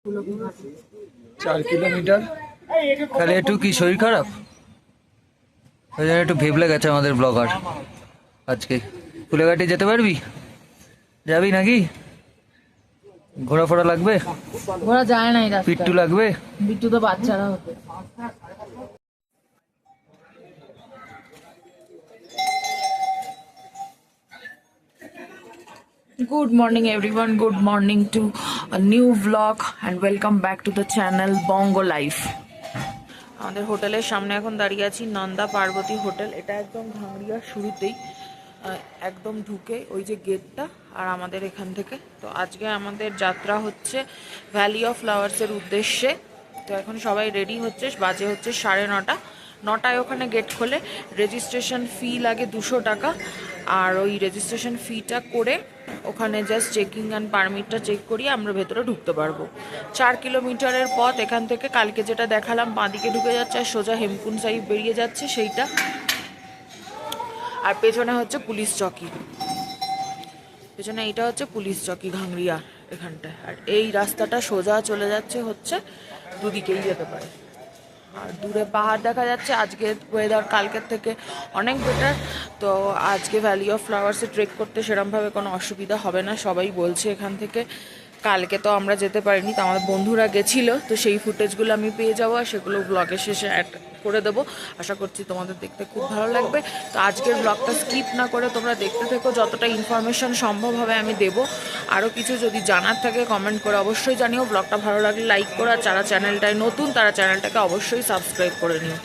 4 kilometre. খালি একটু কি শরীর খারাপ, ওই জন্য একটু ভেবলে গেছে আমাদের ব্লগার। আজকে ফুলেঘাটি যেতে পারবি? যাবি নাকি? ঘোরাফোরা লাগবে? ঘোরা যায় না, পিট্টু লাগবে? বিট্টু তো বাচ্চারা হতো। Good morning everyone, good morning to a new vlog and welcome back to the channel Bongo Life. আমাদের হোটেলের সামনে এখন দাঁড়িয়ে আছি, নন্দা পার্বতী হোটেল। এটা একদম ভাঙড়িয়ার শুরুতেই, একদম ঢুকে ওই যে গেটটা, আর আমাদের এখান থেকে। তো আজকে আমাদের যাত্রা হচ্ছে ভ্যালি অফ ফ্লাওয়ার্সের উদ্দেশ্যে। তো এখন সবাই রেডি হচ্ছে, বাজে হচ্ছে 9:30। 9টায় ওখানে গেট খোলে। রেজিস্ট্রেশন ফি লাগে 200 টাকা, আর ওই রেজিস্ট্রেশন ফিটা করে ওখানে জাস্ট চেকিং অ্যান্ড পারমিটটা চেক করিয়ে আমরা ভেতরে ঢুকতে পারবো। 4 কিলোমিটারের পথ এখান থেকে। কালকে যেটা দেখালাম বাঁদিকে ঢুকে যাচ্ছে আর সোজা হেমকুন্ড সাহিব বেরিয়ে যাচ্ছে সেইটা, আর পেছনে হচ্ছে পুলিশ চকি। পেছনে এইটা হচ্ছে পুলিশ চকি ভাঙড়িয়া এখানটায়। আর এই রাস্তাটা সোজা চলে যাচ্ছে হচ্ছে, দুদিকেই যেতে পারে। আর দূরে পাহাড় দেখা যাচ্ছে। আজকে ওয়েদার কালকের থেকে অনেক বেটার। তো আজকে ভ্যালি অফ ফ্লাওয়ার্সে ট্রেক করতে সেরকমভাবে কোনো অসুবিধা হবে না, সবাই বলছে এখান থেকে। কালকে তো আমরা যেতে পারিনি, তো আমাদের বন্ধুরা গেছিলো, তো সেই ফুটেজগুলো আমি পেয়ে যাবো আর সেগুলো ব্লগের শেষে অ্যাড করে দেবো। আশা করছি তোমাদের দেখতে খুব ভালো লাগবে। তো আজকের ব্লগটা স্কিপ না করে তোমরা দেখতে থেকো, যতটা ইনফরমেশন সম্ভব হবে আমি দেবো। আরও কিছু যদি জানার থাকে কমেন্ট করে অবশ্যই জানিও। ব্লগটা ভালো লাগলে লাইক করো, আর যারা চ্যানেলটায় নতুন তারা চ্যানেলটাকে অবশ্যই সাবস্ক্রাইব করে নিও।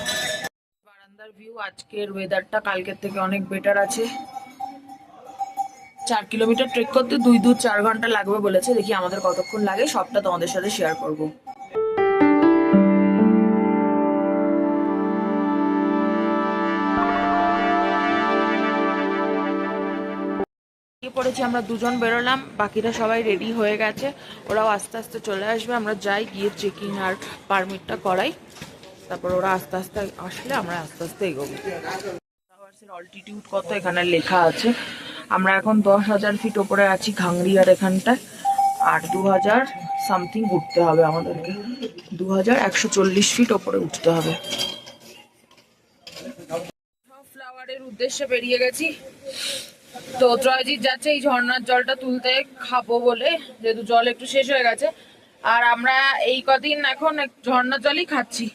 বারান্দার ভিউ, আজকের ওয়েদারটা কালকের থেকে অনেক বেটার আছে। 4 কিলোমিটার ট্রেক করতে 2-4 ঘন্টা লাগবে বলেছে। দেখি আমাদের কতক্ষণ লাগে, সবটা তোমাদের সাথে শেয়ার করব। পড়েছি আমরা দুজন বেরোলাম, বাকিরা সবাই রেডি হয়ে গেছে, ওরাও আস্তে আস্তে চলে আসবে। আমরা যাই, গিয়ে চেকিং আর পারমিটটা করাই, তারপর ওরা আস্তে আস্তে আসলে আমরা আস্তে আস্তে এগোবো। অল্টিটিউড কত এখানে লেখা আছে। আমরা এখন 10,000 ফিট ওপরে আছি ভাঙড়িয়ার এখানটায়, আর 2000 সামথিং উঠতে হবে আমাদেরকে। 2140 ফিট ওপরে উঠতে হবে। ফ্লাওয়ারের উদ্দেশ্যে বেরিয়ে গেছি। তো ত্রয়জিৎ যাচ্ছে এই ঝর্ণার জলটা তুলতে, খাবো বলে, যেহেতু জল একটু শেষ হয়ে গেছে। আর আমরা এই কদিন এখন ঝর্ণার জলই খাচ্ছি,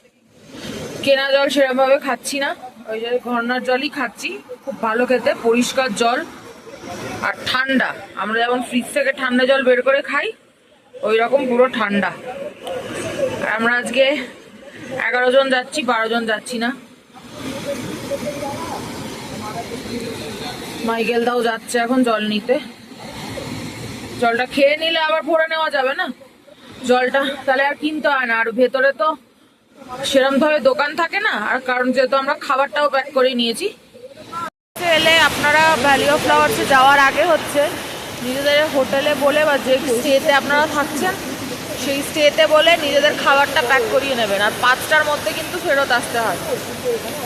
কেনা জল সেরকম ভাবে খাচ্ছি না, ওই যে ঝর্ণার জলই খাচ্ছি। খুব ভালো খেতে, পরিষ্কার জল আর ঠান্ডা। আমরা যেমন ফ্রিজ থেকে ঠান্ডা জল বের করে খাই, ওই রকম পুরো ঠান্ডা। আর আমরা আজকে 11 জন যাচ্ছি, 12 জন যাচ্ছি না। মাইকেল দাও যাচ্ছে এখন জল নিতে। জলটা খেয়ে নিলে আবার ভরে নেওয়া যাবে না জলটা, তাহলে আর কিনতে হয় না। আর ভেতরে তো সেরকম ভাবে দোকান থাকে না, আর কারণ যেহেতু আমরা খাবারটাও প্যাক করে নিয়েছি। এলে আপনারা ভ্যালি অফ ফ্লাওয়ার্সে যাওয়ার আগে হচ্ছে নিজেদের হোটেলে বলে, বা যে স্টেতে আপনারা থাকছেন সেই স্টেতে বলে নিজেদের খাবারটা প্যাক করিয়ে নেবেন। আর 5টার মধ্যে কিন্তু ফেরত আসতে হয়,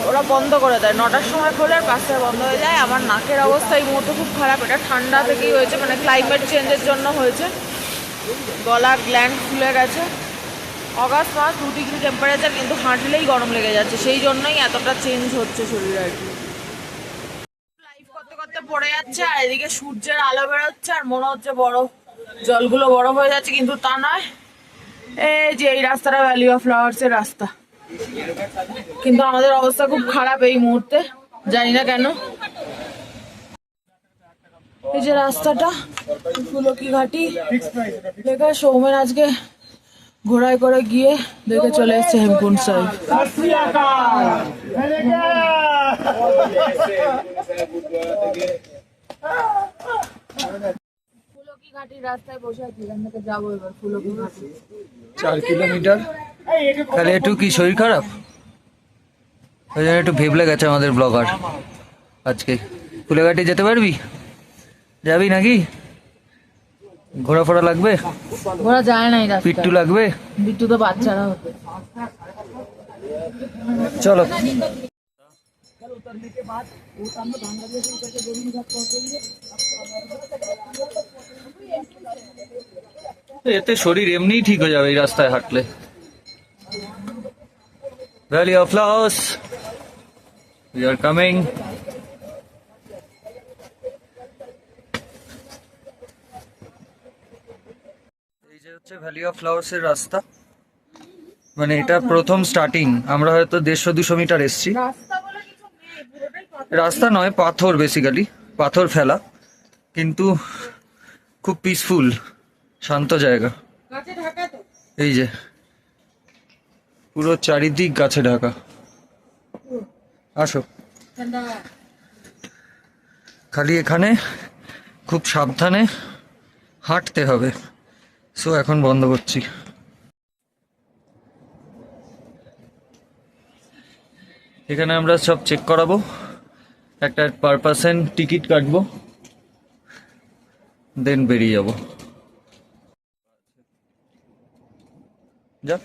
ওরা বন্ধ করে দেয়। 9টার সময় খোলে আর 5টায় বন্ধ হয়ে যায়। আমার নাকের অবস্থা এই মুহূর্তে খুব খারাপ। এটা ঠান্ডা থেকেই হয়েছে, মানে ক্লাইমেট চেঞ্জের জন্য হয়েছে। গলা গ্ল্যান্ড ফুলে গেছে। অগাস্ট মাস, 2 ডিগ্রি টেম্পারেচার, কিন্তু হাঁটলেই গরম লেগে যাচ্ছে, সেই জন্যই এতটা চেঞ্জ হচ্ছে শরীরে আর কি। লাইভ করতে করতে পড়ে যাচ্ছে, আর এদিকে সূর্যের আলো বেরোচ্ছে আর মনে হচ্ছে বরফ, জলগুলো বরফ হয়ে যাচ্ছে, কিন্তু তা নয়। এই যে এই রাস্তাটা ভ্যালি অফ ফ্লাওয়ার্স এর রাস্তা, কিন্তু আমাদের অবস্থা খুব খারাপ এই মুহূর্তে, জানি না কেন। এই যে রাস্তাটা ফুলকি ঘাটি লেখা। সৌমেন আজকে ঘোড়ায় করে গিয়ে দেখে চলে এসেছে হেমকুন্ড সাহিব। ফুলকি ঘাটির রাস্তায় বসে আছি, এখান থেকে যাবো এবার ফুলকি ঘাটি। 4 কিলোমিটার। খালি একটু কি শরীর খারাপ, ওই জন্য একটু ভেবলে গেছে আমাদের ব্লগার। আজকে ফুলেঘাটি যেতে পারবি? যাবি নাকি? ঘোরাফোরা লাগবে? ঘোরা যায় না, পিট্টু লাগবে? বিট্টু তো বাচ্চারা হতো। চলো। এতে শরীর এমনিই ঠিক হয়ে যাবে এই রাস্তায় হাঁটলে। Valley of flowers, we are coming. এই যে হচ্ছে ভ্যালি অফ ফ্লাওয়ার্স এর রাস্তা, মানে এটা প্রথম স্টার্টিং। আমরা হয়তো 150-200 মিটার এসছি। রাস্তা বলে কিছু নেই, পুরোটাই পাথর। রাস্তা নয়, পাথর, বেসিক্যালি পাথর ফেলা, কিন্তু খুব পিসফুল, শান্ত জায়গা। গাছে ঢাকা তো। এই যে পুরো চারিদিক গাছে ঢাকা। আসো, ঠান্ডা। খালি এখানে খুব সাবধানে হাঁটতে হবে। সো এখন বন্ধ করছি। এখানে আমরা সব চেক করাবো, একটা পার পার্সন টিকিট কাটবো, দেন বেরিয়ে যাবো। যা,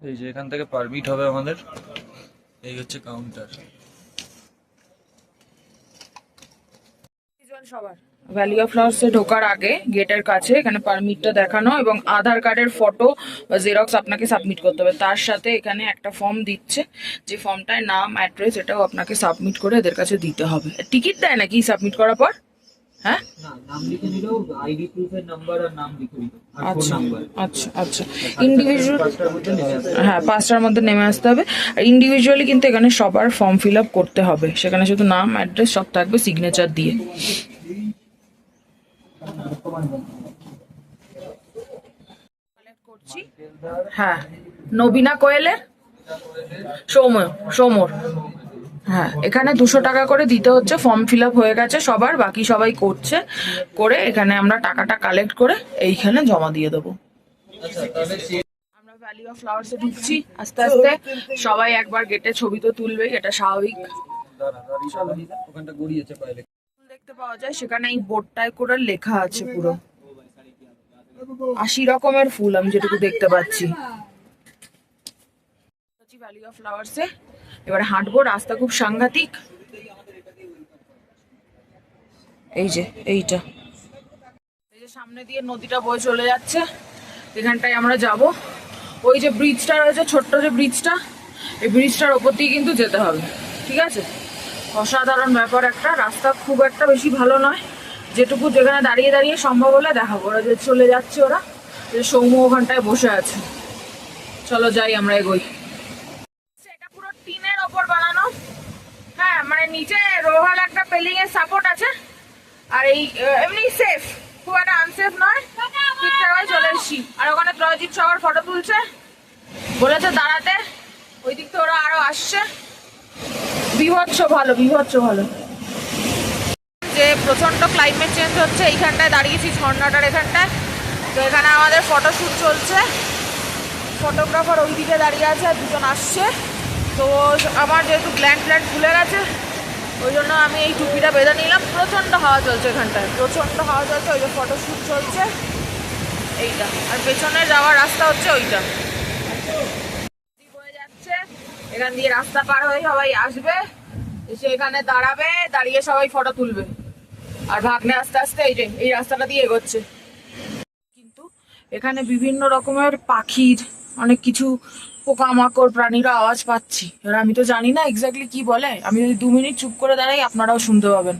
এই যে এখান থেকে পারমিট হবে আমাদের। এই হচ্ছে কাউন্টার। সবার ভ্যালি অফ ফ্লাওয়ার্সে ঢোকার আগে গেটের কাছে এখানে পারমিটটা দেখানো এবং আধার কার্ডের ফটো বা জেরক্স আপনাকে সাবমিট করতে হবে। তার সাথে এখানে একটা ফর্ম দিচ্ছে, যে ফর্মটায় নাম, অ্যাড্রেস, এটাও আপনাকে সাবমিট করে এদের কাছে দিতে হবে। টিকিট দেয় নাকি সাবমিট করার পর? হ্যাঁ, না, নাম লিখে নিলেও আইডি প্রুফের নাম্বার আর নাম লিখে দিল আর ফোন আচ্ছা নাম্বার। আচ্ছা আচ্ছা। ইন্ডিভিজুয়াল, 5টার মধ্যে নেমে আসবে। হ্যাঁ 5টার মধ্যে নেমে আসতে হবে। আর ইন্ডিভিজুয়ালি কিন্তু এখানে সবার ফর্ম ফিল আপ করতে হবে, সেখানে শুধু নাম, অ্যাড্রেস সব থাকবে সিগনেচার দিয়ে। করছি, হ্যাঁ নবীনা কোয়েলের সৌমর। হ্যাঁ, এখানে 200 টাকা করে দিতে হচ্ছে। ফর্ম ফিল আপ হয়ে গেছে সবার, বাকি সবাই করছে। করে এখানে আমরা টাকাটা কালেক্ট করে এইখানে জমা দিয়ে দেবো। আমরা ভ্যালি অফ ফ্লাওয়ার্সে ঢুকছি আস্তে আস্তে। সবাই একবার গেটে ছবি তো তুলবেই, এটা স্বাভাবিক। ওখানটা গড়িয়েছে পাইলে। ফুল দেখতে পাওয়া যায় সেখানে, এই বোর্ডটায় করে লেখা আছে পুরো 80 রকমের ফুল আমি যেটুকু দেখতে পাচ্ছি। ভ্যালি অফ ফ্লাওয়ার্সে এবারে হাঁটবো, রাস্তা খুব সাংঘাতিক। এই যে এইটা, এই যে সামনে দিয়ে নদীটা বয়ে চলে যাচ্ছে, এখানটায় আমরা যাব। ওই যে ব্রিজটা রয়েছে, ছোট্ট যে ব্রিজটা, এই ব্রিজটার ওপর দিয়ে কিন্তু যেতে হবে, ঠিক আছে? অসাধারণ ব্যাপার একটা। রাস্তা খুব একটা বেশি ভালো নয়, যেটুকু যেখানে দাঁড়িয়ে দাঁড়িয়ে সম্ভব হলে দেখাবো। ওরা যে চলে যাচ্ছে, ওরা যে সৌম্য ওখানটায় বসে আছে। চলো যাই, আমরা এগোই। এটা পুরো টিনের ওপর বানানো, হ্যাঁ, মানে নিচে রোহাল একটা পেলিং এর সাপোর্ট আছে। আর এই এমনি সেফ, খুব একটা আনসেফ নয়। ঠিকঠাক চলে এসছি। আর ওখানে ত্রয়জিৎ সবার ফটো তুলছে, বলেছে দাঁড়াতে। ওই দিক থেকে ওরা আরো আসছে। বিভৎস ভালো, বিভৎস ভালো। যে প্রচন্ড ক্লাইমেট চেঞ্জ হচ্ছে, এইখানটায় দাঁড়িয়েছি ঝর্ণাটার এখানটায়। তো এখানে আমাদের ফটোশ্যুট চলছে। ফটোগ্রাফার ওই দিকে দাঁড়িয়ে আছে, দুজন আসছে। তো আমার যেহেতু গ্ল্যান্ড খুলে গেছে, ওই জন্য আমি এই টুপিটা বেঁধে নিলাম। প্রচণ্ড হাওয়া চলছে এখানটায়, প্রচণ্ড হাওয়া চলছে। ওই যে ফটোশ্যুট চলছে এইটা, আর পেছনে যাওয়ার রাস্তা হচ্ছে ওইটা। হয়ে যাচ্ছে, এখান দিয়ে রাস্তা পার হয়ে সবাই আসবে, এসে এখানে দাঁড়াবে, দাঁড়িয়ে সবাই ফটো তুলবে। আর ভাগ্নে আস্তে আস্তে এই যে এই রাস্তাটা দিয়ে এগোচ্ছে। কিন্তু এখানে বিভিন্ন রকমের পাখির, অনেক কিছু পোকামাকড়, প্রাণীরা আওয়াজ পাচ্ছি। এবার আমি তো জানি না এক্স্যাক্টলি কি বলে। আমি যদি 2 মিনিট চুপ করে দাঁড়াই, আপনারাও শুনতে পাবেন।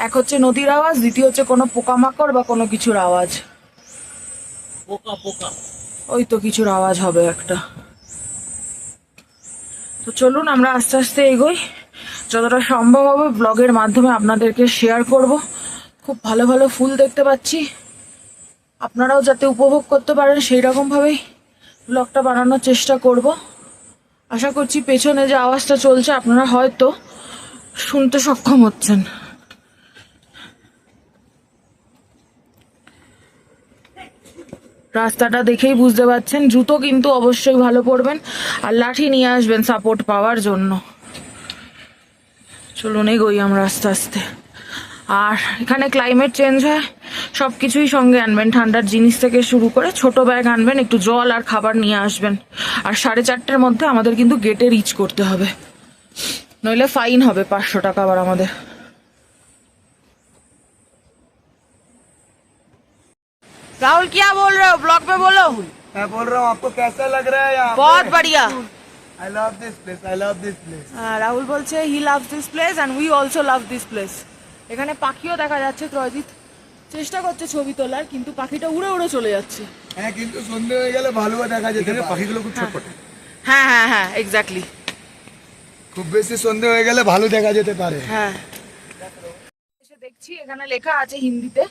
এক হচ্ছে নদীর আওয়াজ, দ্বিতীয় হচ্ছে কোনো পোকামাকড় বা কোনো কিছুর আওয়াজ। ওই তো কিছুর আওয়াজ হবে একটা। তো চলুন আমরা আস্তে আস্তে এগোই। যতটা সম্ভব হবে ব্লগের মাধ্যমে আপনাদেরকে শেয়ার করব। খুব ভালো ভালো ফুল দেখতে পাচ্ছি, আপনারাও যাতে উপভোগ করতে পারেন সেই রকমভাবেই ব্লগটা বানানোর চেষ্টা করব। আশা করছি পেছনে যে আওয়াজটা চলছে আপনারা হয়তো শুনতে সক্ষম হচ্ছেন। রাস্তাটা দেখেই বুঝতে পারছেন। জুতো কিন্তু অবশ্যই ভালো পরবেন, আর লাঠি নিয়ে আসবেন সাপোর্ট পাওয়ার জন্য। চলুন এগোই আমরা আস্তে আস্তে। আর এখানে ক্লাইমেট চেঞ্জ হয়, সব কিছুই সঙ্গে আনবেন, ঠান্ডার জিনিস থেকে শুরু করে ছোট ব্যাগ আনবেন, একটু জল আর খাবার নিয়ে আসবেন। আর 4:30টার মধ্যে আমাদের কিন্তু গেটে রিচ করতে হবে, নইলে ফাইন হবে 500 টাকা আবার আমাদের। राहुल क्या बोल रहे हो, ब्लॉग पे बोलो। मैं बोल रहा हूँ आपको कैसा लग रहा है यहाँ बहुत बढ़िया। I love this place, I love this place. Rahul বলছে he loves this place and we also love this place. এখানে পাখিও দেখা যাচ্ছে, ত্রয়জিৎ চেষ্টা করছে ছবি তোলার, কিন্তু পাখিটা উড়ে উড়ে চলে যাচ্ছে। হ্যাঁ, কিন্তু সন্ধে হয়ে গেলে ভালোও দেখা যেতে পারে। পাখিগুলো খুব ছটপটে। হ্যাঁ হ্যাঁ হ্যাঁ, এক্স্যাক্টলি। খুব বেশি সন্ধে হয়ে গেলে ভালো দেখা যেতে পারে। হ্যাঁ, এসে দেখছি এখানে লেখা আছে হিন্দিতে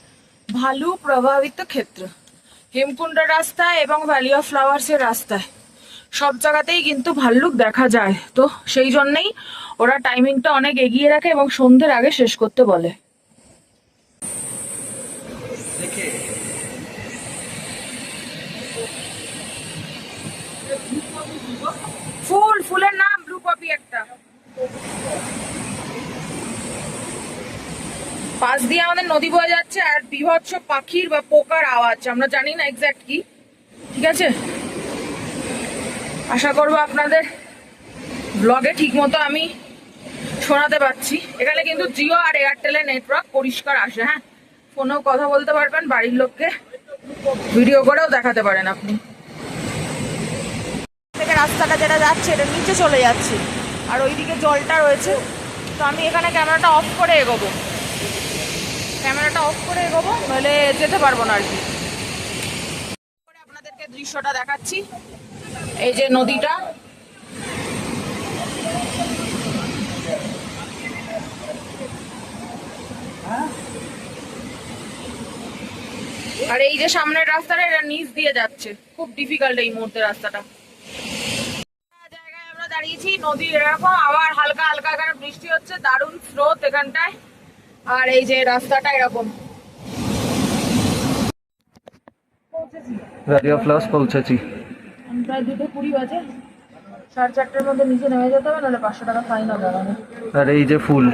ভালু প্রভাবিত ক্ষেত্র, হেমকুণ্ড রাস্তায় এবং ভ্যালি অফ ফ্লাওয়ার্স এর রাস্তায় সব জায়গাতেই কিন্তু ভাল্লুক দেখা যায়। তো সেই জন্যই ওরা টাইমিংটা অনেক এগিয়ে রাখে এবং সন্ধ্যের আগে শেষ করতে বলে। ফুলের নাম ব্লু পপি একটা। পাশ দিয়ে আমাদের নদী বয়ে যাচ্ছে আর বিভৎস পাখির বা পোকার আওয়াজ, আমরা জানি না এক্স্যাক্ট কি। ঠিক আছে, আশা করবো আপনাদের ব্লগে ঠিক মতো আমি শোনাতে পারছি। এখানে কিন্তু জিও আর এয়ারটেলের নেটওয়ার্ক পরিষ্কার আসে। হ্যাঁ, ফোনেও কথা বলতে পারবেন, বাড়ির লোককে ভিডিও করেও দেখাতে পারেন আপনি। থেকে রাস্তাটা যেটা যাচ্ছে এটা নিচে চলে যাচ্ছে, আর ওইদিকে জলটা রয়েছে। তো আমি এখানে ক্যামেরাটা অফ করে এগোবো, নইলে যেতে পারবো না আর কি। আপনাদেরকে দৃশ্যটা দেখাচ্ছি, এই যে নদীটা, আর এই যে সামনের রাস্তাটা, এটা নিচ দিয়ে যাচ্ছে। খুব ডিফিকাল্ট এই মুহূর্তে রাস্তাটা। জায়গায় আমরা দাঁড়িয়েছি, নদীর এরকম আবার হালকা হালকা এখানে বৃষ্টি হচ্ছে, দারুণ স্রোত এখানটায়। আর এই যে রাস্তাটা এরকম। ভ্যালি অফ ফ্লাওয়ার্স পৌঁছেছি। প্রায় 2:20 বাজে, 4:30টার মধ্যে নিচে নেমে যেতে হবে, নাহলে 500 টাকা ফাইন হবে আমাদের। আর এই যে ফুল,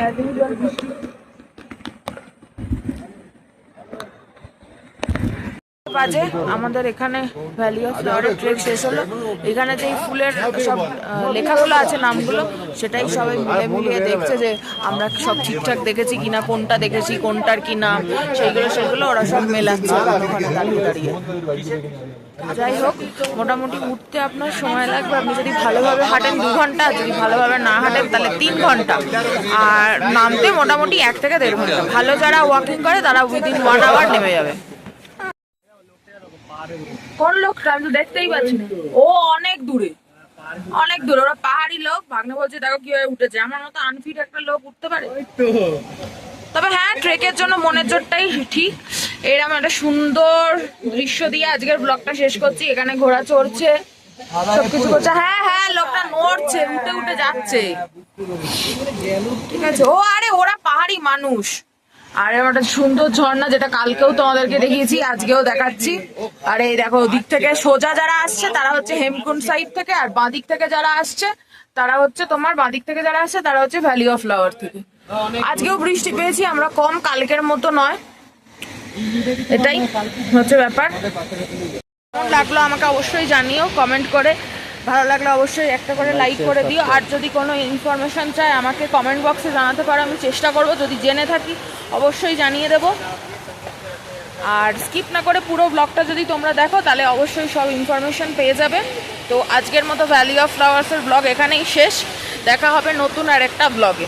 বাজে আমাদের এখানে ভ্যালি অফ ফ্লাওয়ারের ট্রেক শেষ হলো। এখানে যে ফুলের সব লেখাগুলো আছে, নামগুলো, সেটাই সবাই মিলিয়ে দেখছে যে আমরা সব ঠিকঠাক দেখেছি কিনা, কোনটা দেখেছি, কোনটার কি নাম, সেগুলো ওরা সব মেলাচ্ছে ওখানে দাঁড়িয়ে দাঁড়িয়ে। যাই হোক, মোটামুটি উঠতে আপনার সময় লাগবে, আপনি যদি ভালোভাবে হাঁটেন 2 ঘন্টা, যদি ভালোভাবে না হাঁটেন তাহলে 3 ঘন্টা, আর নামতে মোটামুটি 1 থেকে 1.5 ঘন্টা। ভালো যারা ওয়াকিং করে তারা উইদিন 1 আওয়ার নেমে যাবে। কোন লোকটা আমি তো দেখতেই পাচ্ছি না, ও অনেক দূরে, ওরা পাহাড়ি লোক। ভাগ্নে বলছে দেখো কিভাবে উঠেছে, আমার মতো আনফিট একটা লোক উঠতে পারে? তবে হ্যাঁ, ট্রেকের জন্য মনের জোরটাই ঠিক। এরকম একটা সুন্দর দৃশ্য দিয়ে আজকের ব্লগটা শেষ করছি। এখানে ঘোড়া চড়ছে, সবকিছু করছে। হ্যাঁ হ্যাঁ, লোকটা নড়ছে, উঠে উঠে যাচ্ছে। ঠিক আছে, আরে ওরা পাহাড়ি মানুষ। আর একটা সুন্দর ঝর্ণা, যেটা কালকেও তোমাদেরকে দেখিয়েছি, আজকেও দেখাচ্ছি। আর এই দেখো, দিক থেকে সোজা যারা আসছে তারা হচ্ছে হেমকুণ্ড সাইড থেকে, আর বাঁদিক থেকে যারা আসছে তারা হচ্ছে ভ্যালি অফ ফ্লাওয়ার থেকে। আজকেও বৃষ্টি পেয়েছি আমরা, কম, কালকের মতো নয়, এটাই হচ্ছে ব্যাপার। কেমন লাগলো আমাকে অবশ্যই জানিও কমেন্ট করে। ভালো লাগলে অবশ্যই একটা করে লাইক করে দিও। আর যদি কোনো ইনফরমেশন চাই আমাকে কমেন্ট বক্সে জানাতে পারো, আমি চেষ্টা করব, যদি জেনে থাকি অবশ্যই জানিয়ে দেব। আর স্কিপ না করে পুরো ব্লগটা যদি তোমরা দেখো তাহলে অবশ্যই সব ইনফরমেশন পেয়ে যাবে। তো আজকের মতো ভ্যালি অফ ফ্লাওয়ার্সের ব্লগ এখানেই শেষ, দেখা হবে নতুন আর একটা ব্লগে।